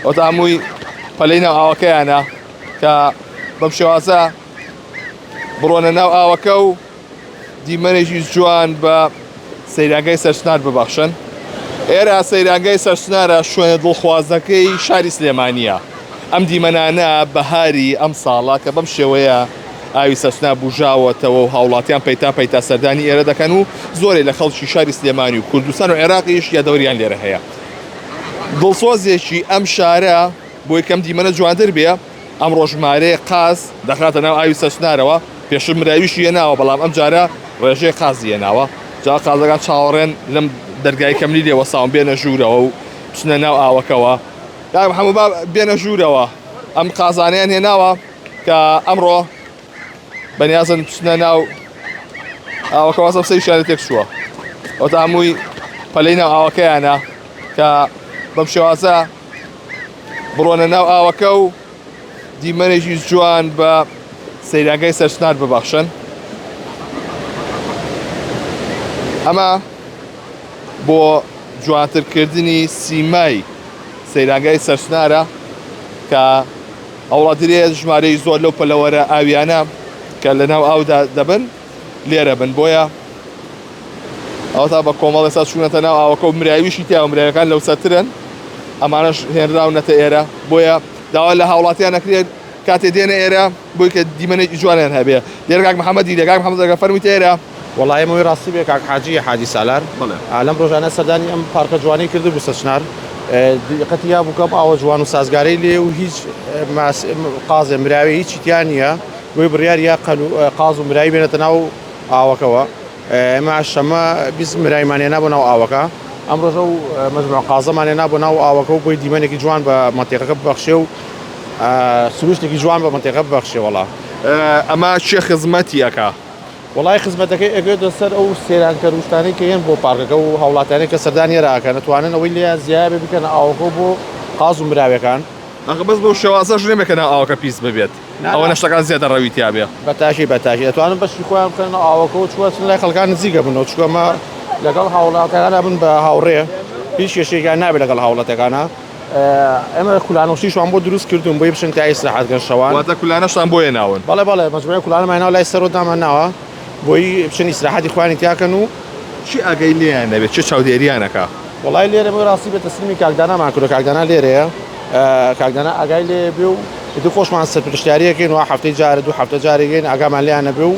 ئەوتە هەمووی پەلەی ناو ئاوەکەیانە کە بەم شێوازە بڕۆنە ناو ئاوەکە و دیمەنێکی جوان بە سەیراگای سەرسنار ببەخشن. ئێرە سەیراگای سەرسنارە شوێنە دڵخوازەکەی شاری سلێمانیە. ئەم دیمەنانە بەهاری ئەم ساڵە کە بەم شێوەیە ئاوی سەرسنار بژاوەتەوە و هاوڵاتیان پەیتا سەردانی ئێرە دەکەن و زۆرێک لە خەڵکی شاری سلێمانی و کوردستان و عێراقیش یا دەوریان لێرە هەیە. دڵسۆزێکی ئەم شارە بۆ یەکەم دیمەنە جوانتر بێ ئەم ڕۆژمارەیە قاز دەخاتە ناو ئاوی سەرسنارەوە پێشتر مراویشی هێناوە بەڵام ئەم جارە ڕێژەی قازی هێناوە جا قازەکان چاوەڕێن لەم دەرگای کەملی لێوە ساوم بێنە ژوورەوە و بچنە ناو ئاوەکەوە هەموو بێنە ژوورەوە ئەم قازانیان هێناوە کە ئەمڕۆ بەنیازن بچنە ناو ئاوەکەوە سەیشانە تێک چووە ئەوتە هەمووی پەلەی ناو ئاوەکەیانە کە بەم شێوازە بڕۆنە ناو ئاوەکە و دیمەنێکی جوان بە سەیراگای سەرسنار ببەخشن. ئەمە بۆ جوانترکردنی سیمای سەیراگای سەرسنارە کە هەوڵاتیرەیە ژمارەی زۆر لەو پەلەوەرە ئاویانە کە لە ناو ئاودا دەبن لێرە بن بۆیە ئەوتا بە کۆمەڵ ئێستا چوونەتە ناو ئاوەکە و مراویشی تیا و مراویەکان لەو سەرترن ئەمانەش هێنراونەتە ئێرە بۆیە داوا لە هاوڵاتیان نەکرێت کاتێ دێنە ئێرە بۆی کە دیمەنێکی جوانیان هەبێ دێرە کاک محەممەدی لە کاک محەممەد فەرموویت ئێرە وڵای ئەمەوەی ڕاستی بێ کاک حاجی حاجی سالار لەم ڕۆژانە سەردانی ئەم پارکە جوانی کرد بوو سەرچنار دقەتی یا بووکەم ئاوە جوان و سازگارەی لێ و هیچ قازە مراوی هیچی تیان نییە بۆی بڕیاریە قاز و مراوی بێنێتە ناو ئاوەکەوە ئێمە شەمە بیست مراویمانێنا بۆ ناو ئاوەکە ئەم ڕۆژە و مەجموع قازەمانێنا بۆ ناو ئاوەکە و بۆی دیمەنێکی جوان بە مەنتیقەکە ببەخشێ و سروشتێکی جوان بە مەنتیقە ببەخشێ وەڵا ئەمە چێ خزمەتی ئەکا وڵای خزمەتەکەی ئەگوێتە سەر ئەو سێرانکە روشتانەی کە هێن بۆ پارکەکە و هاوڵاتیانەی کە سەردانی ێراکە نەتوانن ئەوەی لێیان زیابێ بکەن ئاوەکە بۆ قاز و مراویەکان بەس بۆ شێوازەش نێمێکە ناو ئاوەکە پیس ببێت ئەوە نەشتەکان زیاتر ڕەویتیا بێ بەتاشی دەتوانن بەشی خۆیان بکەن ئاوەکە و چوە لای خەڵکان نزیکە بنەوە چکۆمە لەگەڵ هاوڵاتەکانە بن بە هاوڕێ هیچ کێشێکیان نابێت لەگەڵ هاوڵاتەکانە ئەمە کولانەوشیشوان بۆ دروست کردوون بۆی بچن تا ئیسراحەتکەن شەوان واتە کولانەشتان بۆیە ناون بەڵێ مەجموعەی کولانەماناوە لای سەر و داماناوە بۆی بچن ئیسراحەتی خوانی تیاکەن و چی ئاگەی لێیان نەبێت چه چاودێریانەکە وڵای لێرە بۆی ڕاستی بێت تەسلیمی کاکدانامان کردو کاکدانا لێرەیە کاکدانا ئاگای لێ بێ و دو خۆشمان سەرپرشتیاریەکەین و هەفتەی جارە دوو هەفتە جارێکین ئاگامان لێیانە بێ و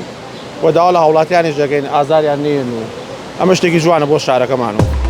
وەداوا لە هاوڵاتیانیش دەکەین ئازاریان نێن و ئەمە شتێکی جوانە بۆ شارەکەمان و